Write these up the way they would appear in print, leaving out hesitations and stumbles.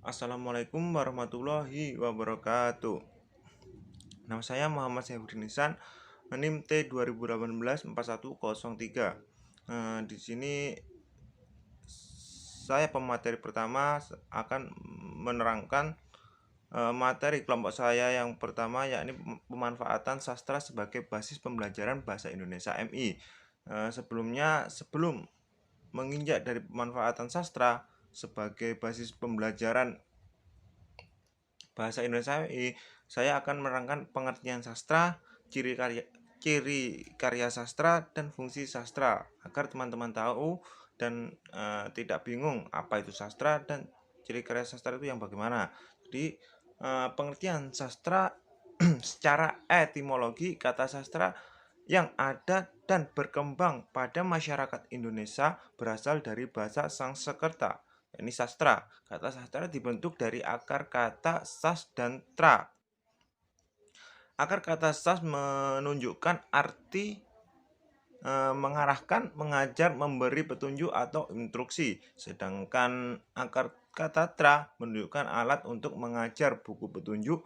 Assalamualaikum warahmatullahi wabarakatuh. Nama saya Muhammad Saifuddin Ihsan, NIM T 2018-4103. Di sini saya pemateri pertama akan menerangkan materi kelompok saya yang pertama, yakni pemanfaatan sastra sebagai basis pembelajaran bahasa Indonesia MI. Sebelum menginjak dari pemanfaatan sastra sebagai basis pembelajaran bahasa Indonesia MI, saya akan menerangkan pengertian sastra, ciri karya sastra, dan fungsi sastra agar teman-teman tahu dan tidak bingung apa itu sastra dan ciri karya sastra itu yang bagaimana. Jadi pengertian sastra secara etimologi, kata sastra yang ada dan berkembang pada masyarakat Indonesia berasal dari bahasa Sanskerta. Ini sastra. Kata sastra dibentuk dari akar kata sas dan tra. Akar kata sas menunjukkan arti mengarahkan, mengajar, memberi petunjuk atau instruksi. Sedangkan akar kata tra menunjukkan alat untuk mengajar, buku petunjuk,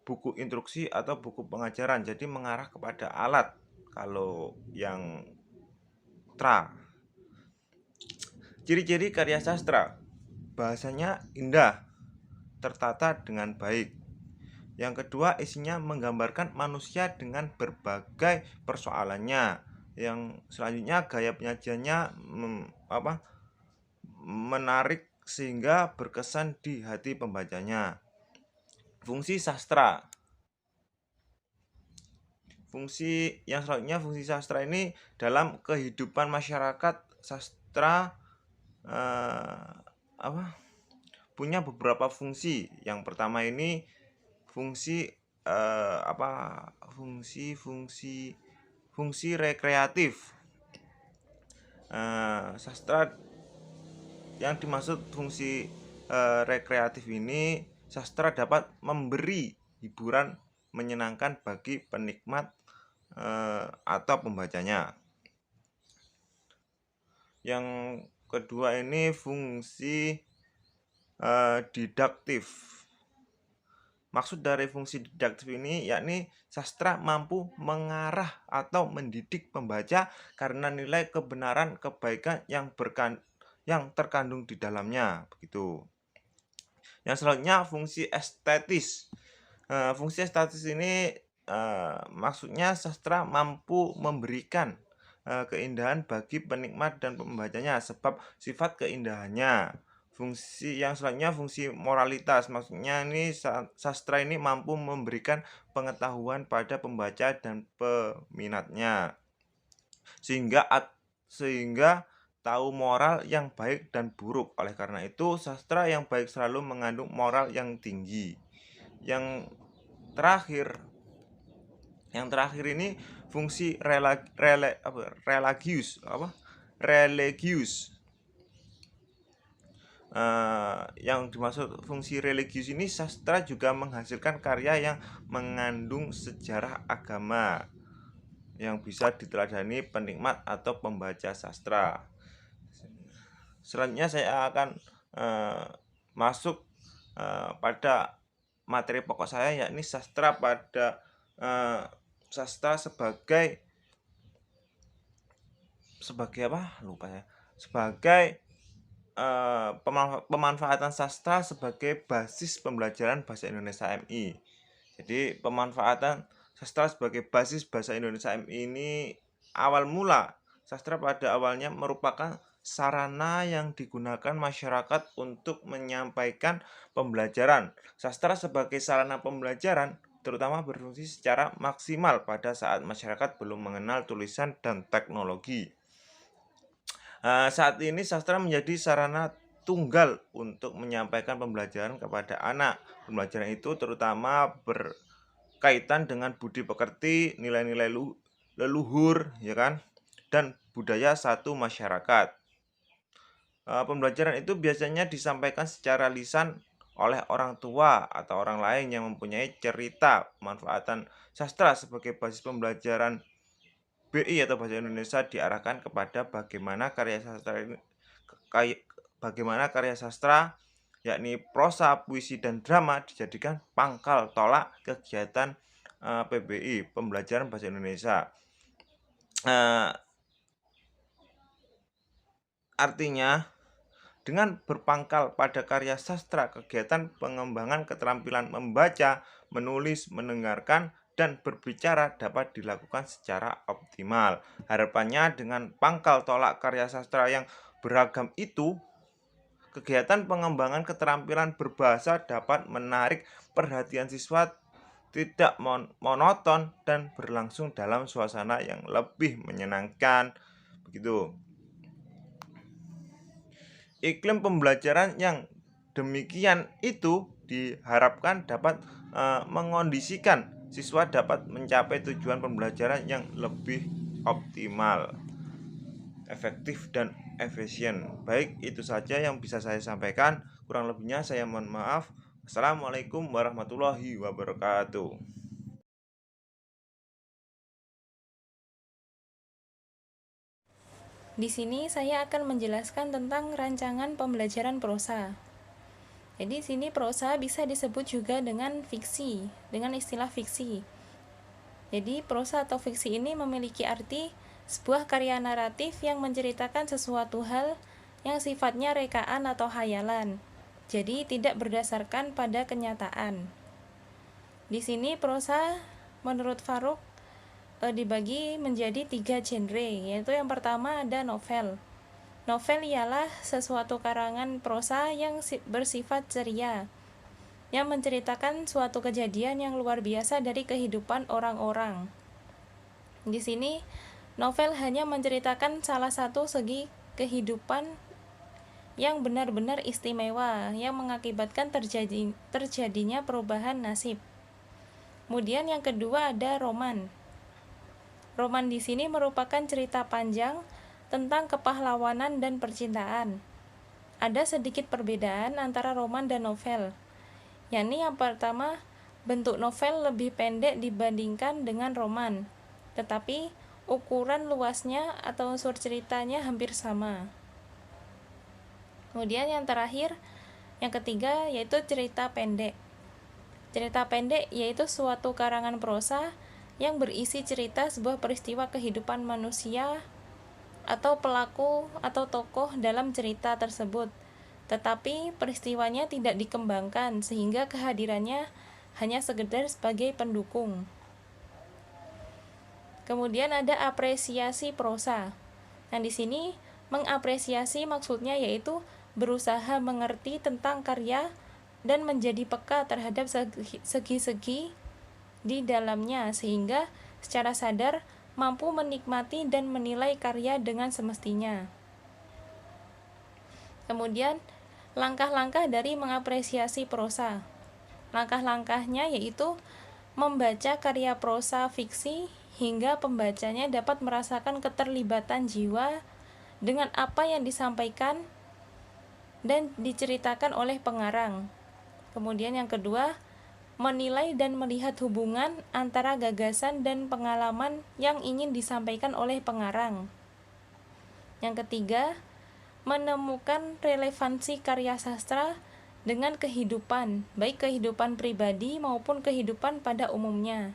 buku instruksi atau buku pengajaran. Jadi mengarah kepada alat kalau yang tra. Ciri-ciri karya sastra: bahasanya indah, tertata dengan baik. Yang kedua, isinya menggambarkan manusia dengan berbagai persoalannya. Yang selanjutnya, gaya penyajiannya menarik sehingga berkesan di hati pembacanya. Fungsi sastra. Fungsi yang selanjutnya, fungsi sastra ini dalam kehidupan masyarakat, sastra punya beberapa fungsi. Yang pertama ini fungsi fungsi rekreatif. Sastra yang dimaksud fungsi rekreatif ini, sastra dapat memberi hiburan menyenangkan bagi penikmat atau pembacanya. Yang kedua ini fungsi didaktif. Maksud dari fungsi didaktif ini yakni sastra mampu mengarah atau mendidik pembaca karena nilai kebenaran, kebaikan yang terkandung di dalamnya, begitu. Yang selanjutnya fungsi estetis. Fungsi estetis ini maksudnya sastra mampu memberikan keindahan bagi penikmat dan pembacanya sebab sifat keindahannya. Fungsi yang selanjutnya fungsi moralitas. Maksudnya ini sastra ini mampu memberikan pengetahuan pada pembaca dan peminatnya sehingga tahu moral yang baik dan buruk. Oleh karena itu, sastra yang baik selalu mengandung moral yang tinggi. Yang terakhir ini fungsi religius. Yang dimaksud fungsi religius ini, sastra juga menghasilkan karya yang mengandung sejarah agama yang bisa diteladani penikmat atau pembaca sastra. Selanjutnya saya akan masuk pada materi pokok saya, yakni sastra sebagai pemanfaatan sastra sebagai basis pembelajaran bahasa Indonesia MI. Jadi pemanfaatan sastra sebagai basis bahasa Indonesia MI ini, awal mula sastra pada awalnya merupakan sarana yang digunakan masyarakat untuk menyampaikan pembelajaran. Sastra sebagai sarana pembelajaran terutama berfungsi secara maksimal pada saat masyarakat belum mengenal tulisan dan teknologi. Saat ini sastra menjadi sarana tunggal untuk menyampaikan pembelajaran kepada anak. Pembelajaran itu terutama berkaitan dengan budi pekerti, nilai-nilai leluhur, ya kan, dan budaya satu masyarakat. Pembelajaran itu biasanya disampaikan secara lisan oleh orang tua atau orang lain yang mempunyai cerita. Pemanfaatan sastra sebagai basis pembelajaran BI atau bahasa Indonesia diarahkan kepada bagaimana karya sastra yakni prosa, puisi, dan drama dijadikan pangkal tolak kegiatan PBI, pembelajaran bahasa Indonesia. Artinya, dengan berpangkal pada karya sastra, kegiatan pengembangan keterampilan membaca, menulis, mendengarkan, dan berbicara dapat dilakukan secara optimal. Harapannya dengan pangkal tolak karya sastra yang beragam itu, kegiatan pengembangan keterampilan berbahasa dapat menarik perhatian siswa, tidak monoton, dan berlangsung dalam suasana yang lebih menyenangkan. Begitu. Iklim pembelajaran yang demikian itu diharapkan dapat mengondisikan siswa dapat mencapai tujuan pembelajaran yang lebih optimal, efektif, dan efisien. Baik, itu saja yang bisa saya sampaikan. Kurang lebihnya saya mohon maaf. Assalamualaikum warahmatullahi wabarakatuh. Di sini saya akan menjelaskan tentang rancangan pembelajaran prosa. Jadi sini prosa bisa disebut juga dengan fiksi, dengan istilah fiksi. Jadi prosa atau fiksi ini memiliki arti sebuah karya naratif yang menceritakan sesuatu hal yang sifatnya rekaan atau hayalan. Jadi tidak berdasarkan pada kenyataan. Di sini prosa menurut Faruk dibagi menjadi 3 genre, yaitu yang pertama ada novel. Novel ialah sesuatu karangan prosa yang bersifat ceria, yang menceritakan suatu kejadian yang luar biasa dari kehidupan orang-orang. Di sini, novel hanya menceritakan salah satu segi kehidupan yang benar-benar istimewa, yang mengakibatkan terjadinya perubahan nasib. Kemudian yang kedua ada roman. Roman di sini merupakan cerita panjang tentang kepahlawanan dan percintaan. Ada sedikit perbedaan antara roman dan novel, yakni yang pertama, bentuk novel lebih pendek dibandingkan dengan roman, tetapi ukuran luasnya atau unsur ceritanya hampir sama. Kemudian yang terakhir, yang ketiga, yaitu cerita pendek. Cerita pendek yaitu suatu karangan prosa yang berisi cerita sebuah peristiwa kehidupan manusia atau pelaku atau tokoh dalam cerita tersebut, tetapi peristiwanya tidak dikembangkan sehingga kehadirannya hanya sekedar sebagai pendukung. Kemudian ada apresiasi prosa. Nah, di sini mengapresiasi maksudnya yaitu berusaha mengerti tentang karya dan menjadi peka terhadap segi-segi di dalamnya sehingga secara sadar mampu menikmati dan menilai karya dengan semestinya. Kemudian, langkah-langkah dari mengapresiasi prosa. Langkah-langkahnya yaitu membaca karya prosa fiksi hingga pembacanya dapat merasakan keterlibatan jiwa dengan apa yang disampaikan dan diceritakan oleh pengarang. Kemudian yang kedua, menilai dan melihat hubungan antara gagasan dan pengalaman yang ingin disampaikan oleh pengarang. Yang ketiga, menemukan relevansi karya sastra dengan kehidupan, baik kehidupan pribadi maupun kehidupan pada umumnya.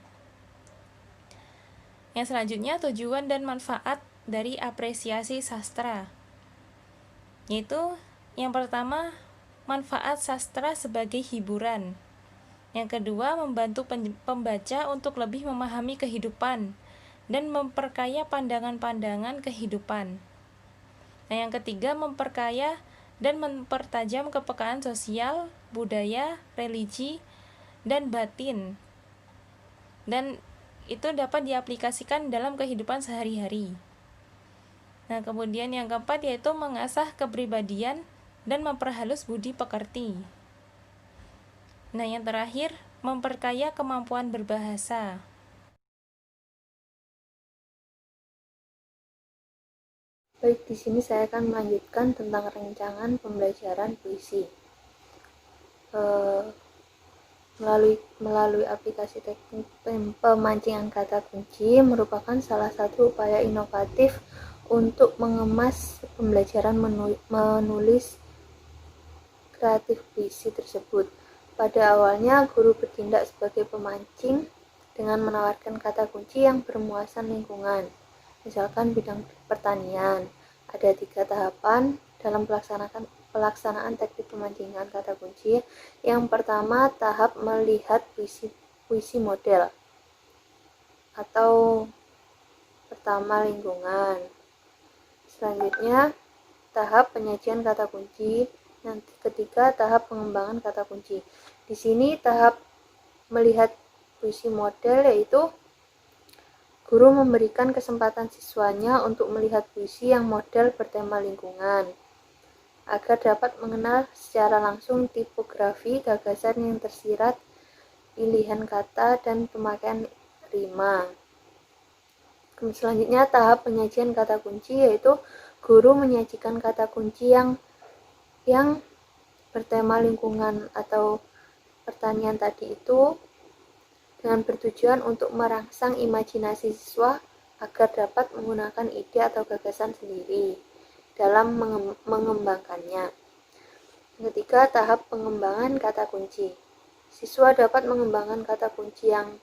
Yang selanjutnya, tujuan dan manfaat dari apresiasi sastra, yaitu yang pertama, manfaat sastra sebagai hiburan. Yang kedua, membantu pembaca untuk lebih memahami kehidupan dan memperkaya pandangan-pandangan kehidupan. Nah, yang ketiga, memperkaya dan mempertajam kepekaan sosial, budaya, religi, dan batin. Dan itu dapat diaplikasikan dalam kehidupan sehari-hari. Nah, kemudian yang keempat yaitu mengasah kepribadian dan memperhalus budi pekerti. Nah, yang terakhir, memperkaya kemampuan berbahasa. Baik, di sini saya akan melanjutkan tentang rancangan pembelajaran puisi. Melalui aplikasi teknik pemancingan kata kunci merupakan salah satu upaya inovatif untuk mengemas pembelajaran menulis kreatif puisi tersebut. Pada awalnya, guru bertindak sebagai pemancing dengan menawarkan kata kunci yang bermuatan lingkungan, misalkan bidang pertanian. Ada 3 tahapan dalam pelaksanaan teknik pemancingan kata kunci. Yang pertama, tahap melihat puisi model atau pertama lingkungan. Selanjutnya, tahap penyajian kata kunci. Yang ketiga, tahap pengembangan kata kunci. Di sini tahap melihat puisi model yaitu guru memberikan kesempatan siswanya untuk melihat puisi yang model bertema lingkungan agar dapat mengenal secara langsung tipografi, gagasan yang tersirat, pilihan kata, dan pemakaian rima. Selanjutnya, tahap penyajian kata kunci yaitu guru menyajikan kata kunci yang bertema lingkungan atau pertanian tadi itu dengan bertujuan untuk merangsang imajinasi siswa agar dapat menggunakan ide atau gagasan sendiri dalam mengembangkannya. Ketiga, tahap pengembangan kata kunci. Siswa dapat mengembangkan kata kunci yang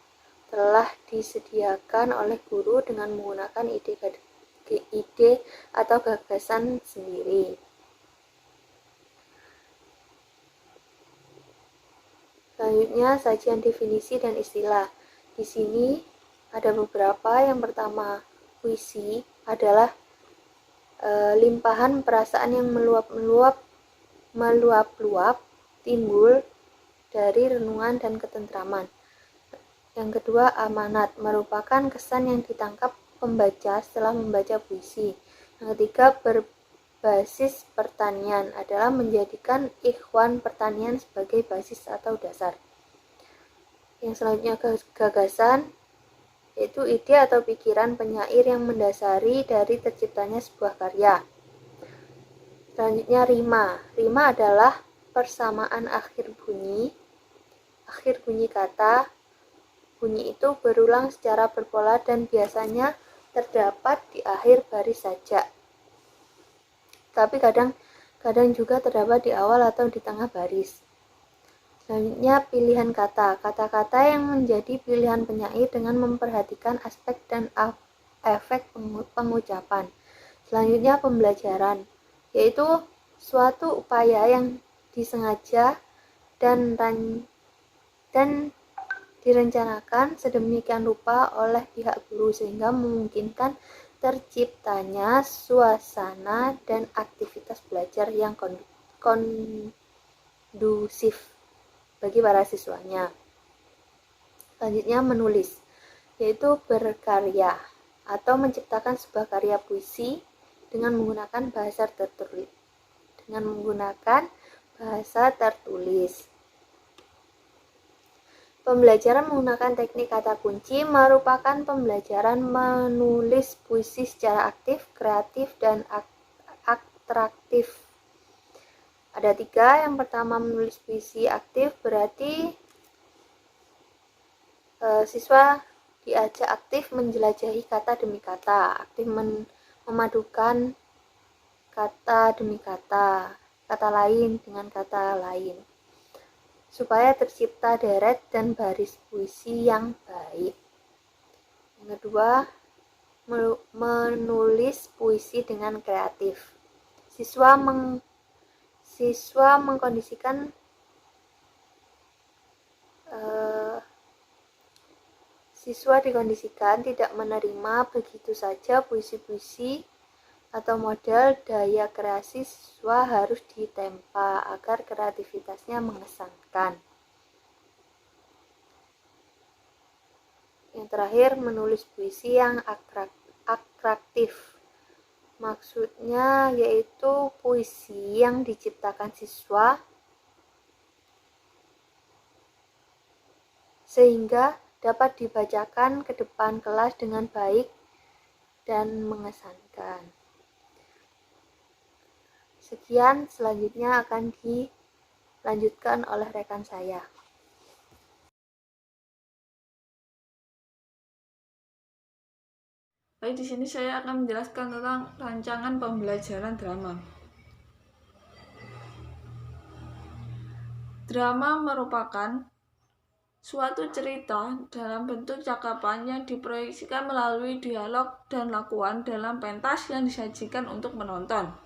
telah disediakan oleh guru dengan menggunakan ide atau gagasan sendiri. Selanjutnya, sajian definisi dan istilah. Di sini ada beberapa. Yang pertama, puisi adalah limpahan perasaan yang meluap-luap timbul dari renungan dan ketentraman. Yang kedua, amanat merupakan kesan yang ditangkap pembaca setelah membaca puisi. Yang ketiga, berbasis pertanian adalah menjadikan ikhwan pertanian sebagai basis atau dasar. Yang selanjutnya, gagasan yaitu ide atau pikiran penyair yang mendasari dari terciptanya sebuah karya. Selanjutnya, rima. Rima adalah persamaan akhir bunyi kata. Bunyi itu berulang secara berpola dan biasanya terdapat di akhir baris saja. Tapi kadang juga terdapat di awal atau di tengah baris. Selanjutnya, pilihan kata. Kata-kata yang menjadi pilihan penyair dengan memperhatikan aspek dan efek pengucapan. Selanjutnya, pembelajaran, yaitu suatu upaya yang disengaja dan direncanakan sedemikian rupa oleh pihak guru sehingga memungkinkan terciptanya suasana dan aktivitas belajar yang kondusif bagi para siswanya. Selanjutnya, menulis, yaitu berkarya atau menciptakan sebuah karya puisi dengan menggunakan bahasa tertulis. Pembelajaran menggunakan teknik kata kunci merupakan pembelajaran menulis puisi secara aktif, kreatif, dan atraktif. Ada 3. Yang pertama, menulis puisi aktif berarti siswa diajak aktif menjelajahi kata demi kata, aktif memadukan kata demi kata lain dengan kata lain, supaya tercipta deret dan baris puisi yang baik. Yang kedua, menulis puisi dengan kreatif. Siswa mengkondisikan siswa dikondisikan tidak menerima begitu saja puisi-puisi atau model. Daya kreasi siswa harus ditempa agar kreativitasnya mengesankan. Yang terakhir, menulis puisi yang atraktif. Maksudnya yaitu puisi yang diciptakan siswa sehingga dapat dibacakan ke depan kelas dengan baik dan mengesankan. Sekian, selanjutnya akan dilanjutkan oleh rekan saya. Baik, di sini saya akan menjelaskan tentang rancangan pembelajaran drama. Drama merupakan suatu cerita dalam bentuk cakapan yang diproyeksikan melalui dialog dan lakuan dalam pentas yang disajikan untuk menonton.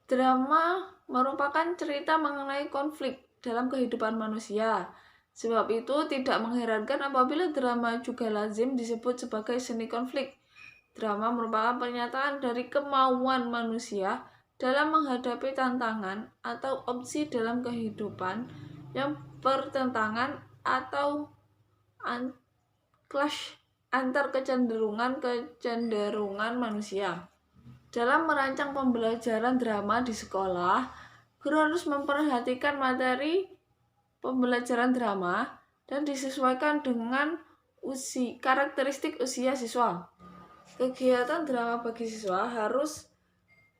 Drama merupakan cerita mengenai konflik dalam kehidupan manusia. Sebab itu tidak mengherankan apabila drama juga lazim disebut sebagai seni konflik. Drama merupakan pernyataan dari kemauan manusia dalam menghadapi tantangan atau opsi dalam kehidupan yang bertentangan atau clash antar kecenderungan manusia. Dalam merancang pembelajaran drama di sekolah, guru harus memperhatikan materi pembelajaran drama dan disesuaikan dengan karakteristik usia siswa. Kegiatan drama bagi siswa harus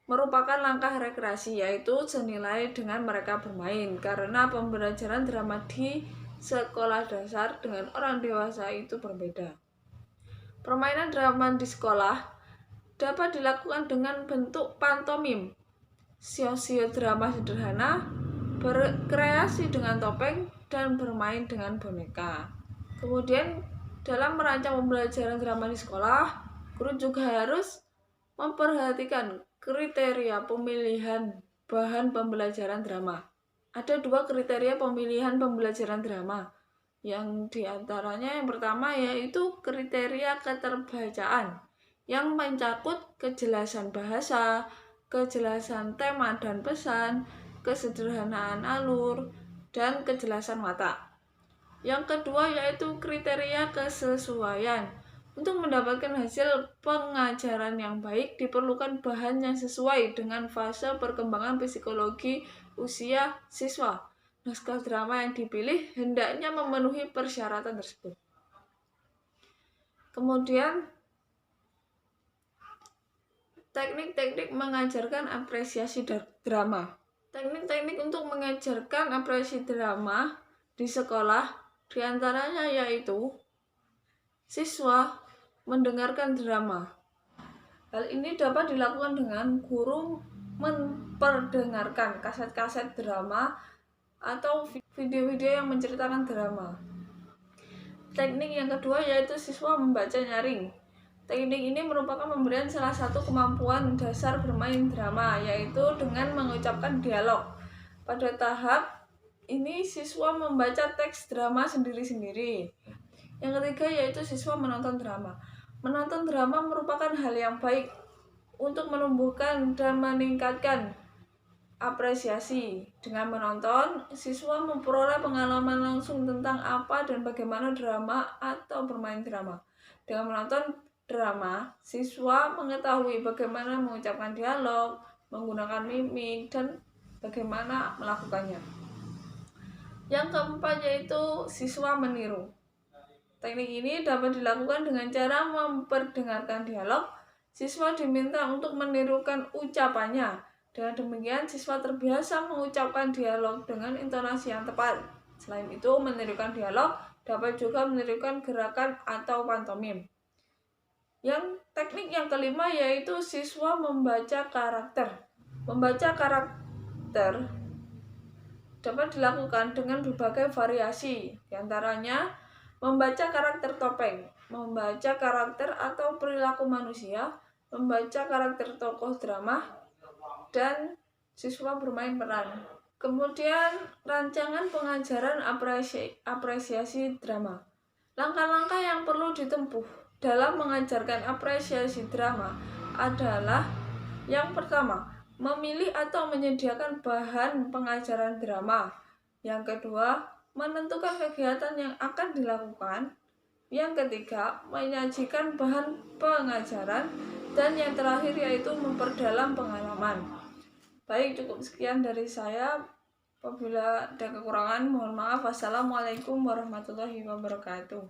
merupakan langkah rekreasi, yaitu senilai dengan mereka bermain, karena pembelajaran drama di sekolah dasar dengan orang dewasa itu berbeda. Permainan drama di sekolah dapat dilakukan dengan bentuk pantomim, sosiodrama sederhana, berkreasi dengan topeng, dan bermain dengan boneka. Kemudian dalam merancang pembelajaran drama di sekolah, guru juga harus memperhatikan kriteria pemilihan bahan pembelajaran drama. Ada 2 kriteria pemilihan pembelajaran drama. Yang diantaranya yang pertama yaitu kriteria keterbacaan yang mencakup kejelasan bahasa, kejelasan tema dan pesan, kesederhanaan alur, dan kejelasan watak. Yang kedua yaitu kriteria kesesuaian. Untuk mendapatkan hasil pengajaran yang baik, diperlukan bahan yang sesuai dengan fase perkembangan psikologi usia siswa. Naskah drama yang dipilih hendaknya memenuhi persyaratan tersebut. Kemudian, teknik-teknik mengajarkan apresiasi drama. Teknik-teknik untuk mengajarkan apresiasi drama di sekolah diantaranya yaitu siswa mendengarkan drama. Hal ini dapat dilakukan dengan guru memperdengarkan kaset-kaset drama atau video-video yang menceritakan drama. Teknik yang kedua yaitu siswa membaca nyaring. Teknik ini merupakan pemberian salah satu kemampuan dasar bermain drama, yaitu dengan mengucapkan dialog. Pada tahap ini siswa membaca teks drama sendiri-sendiri. Yang ketiga yaitu siswa menonton drama. Menonton drama merupakan hal yang baik untuk menumbuhkan dan meningkatkan apresiasi. Dengan menonton, siswa memperoleh pengalaman langsung tentang apa dan bagaimana drama atau bermain drama. Dengan menonton drama, siswa mengetahui bagaimana mengucapkan dialog, menggunakan mimik, dan bagaimana melakukannya. Yang keempat yaitu siswa meniru. Teknik ini dapat dilakukan dengan cara memperdengarkan dialog. Siswa diminta untuk menirukan ucapannya. Dengan demikian, siswa terbiasa mengucapkan dialog dengan intonasi yang tepat. Selain itu, menirukan dialog dapat juga menirukan gerakan atau pantomim. Yang teknik yang kelima yaitu siswa membaca karakter. Membaca karakter dapat dilakukan dengan berbagai variasi, diantaranya membaca karakter topeng, membaca karakter atau perilaku manusia, membaca karakter tokoh drama, dan siswa bermain peran. Kemudian rancangan pengajaran apresiasi drama. Langkah-langkah yang perlu ditempuh dalam mengajarkan apresiasi drama adalah yang pertama, memilih atau menyediakan bahan pengajaran drama. Yang kedua, menentukan kegiatan yang akan dilakukan. Yang ketiga, menyajikan bahan pengajaran. Dan yang terakhir yaitu memperdalam pengalaman. Baik, cukup sekian dari saya. Apabila ada kekurangan, mohon maaf. Wassalamualaikum warahmatullahi wabarakatuh.